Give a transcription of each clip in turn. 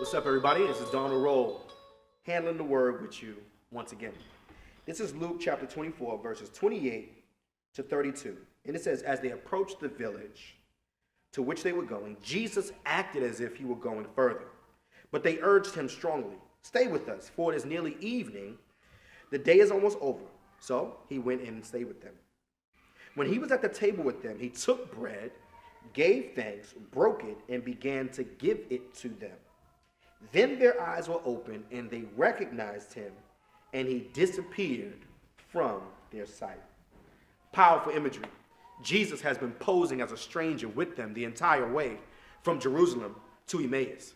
What's up, everybody? This is Donald Rolle, handling the word with you once again. This is Luke chapter 24, verses 28 to 32. And it says, as they approached the village to which they were going, Jesus acted as if he were going further. But they urged him strongly, stay with us, for it is nearly evening. The day is almost over. So he went in and stayed with them. When he was at the table with them, he took bread, gave thanks, broke it, and began to give it to them. Then their eyes were opened, and they recognized him, and he disappeared from their sight. Powerful imagery. Jesus has been posing as a stranger with them the entire way from Jerusalem to Emmaus.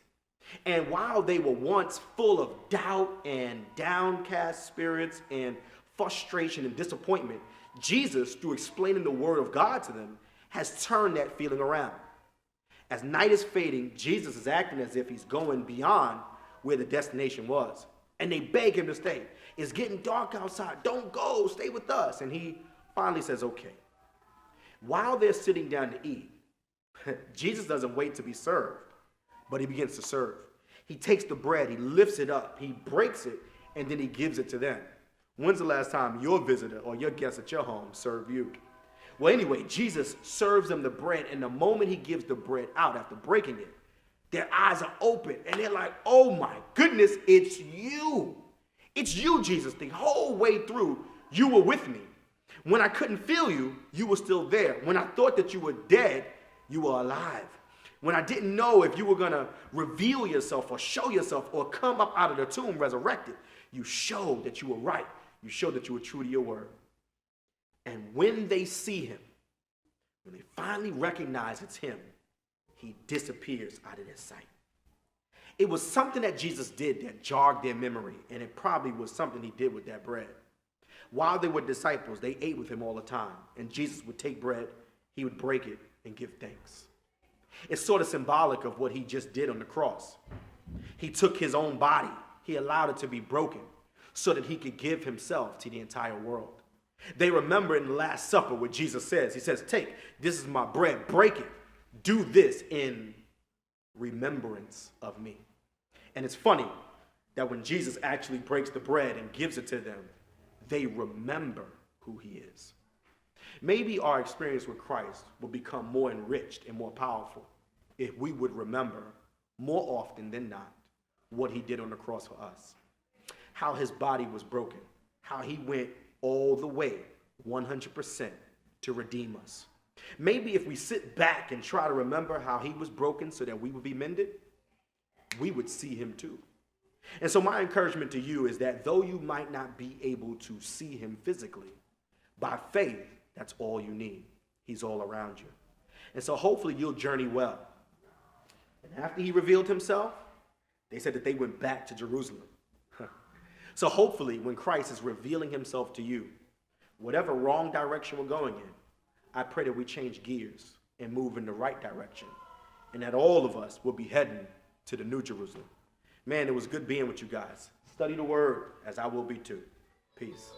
And while they were once full of doubt and downcast spirits and frustration and disappointment, Jesus, through explaining the word of God to them, has turned that feeling around. As night is fading, Jesus is acting as if he's going beyond where the destination was. And they beg him to stay. It's getting dark outside. Don't go. Stay with us. And he finally says, okay. While they're sitting down to eat, Jesus doesn't wait to be served, but he begins to serve. He takes the bread, he lifts it up, he breaks it, and then he gives it to them. When's the last time your visitor or your guest at your home served you? Well, anyway, Jesus serves them the bread, and the moment he gives the bread out after breaking it, their eyes are open, and they're like, oh my goodness, it's you. It's you, Jesus. The whole way through, you were with me. When I couldn't feel you, you were still there. When I thought that you were dead, you were alive. When I didn't know if you were going to reveal yourself or show yourself or come up out of the tomb resurrected, you showed that you were right. You showed that you were true to your word. And when they see him, when they finally recognize it's him, he disappears out of their sight. It was something that Jesus did that jogged their memory, and it probably was something he did with that bread. While they were disciples, they ate with him all the time, and Jesus would take bread, he would break it, and give thanks. It's sort of symbolic of what he just did on the cross. He took his own body, he allowed it to be broken, so that he could give himself to the entire world. They remember in the Last Supper what Jesus says. He says, take, this is my bread, break it. Do this in remembrance of me. And it's funny that when Jesus actually breaks the bread and gives it to them, they remember who he is. Maybe our experience with Christ will become more enriched and more powerful if we would remember more often than not what he did on the cross for us. How his body was broken, how he went all the way, 100%, to redeem us. Maybe if we sit back and try to remember how he was broken so that we would be mended, we would see him too. And so my encouragement to you is that though you might not be able to see him physically, by faith, that's all you need. He's all around you. And so hopefully you'll journey well. And after he revealed himself, they said that they went back to Jerusalem. So hopefully when Christ is revealing himself to you, whatever wrong direction we're going in, I pray that we change gears and move in the right direction, and that all of us will be heading to the New Jerusalem. Man, it was good being with you guys. Study the word as I will be too. Peace.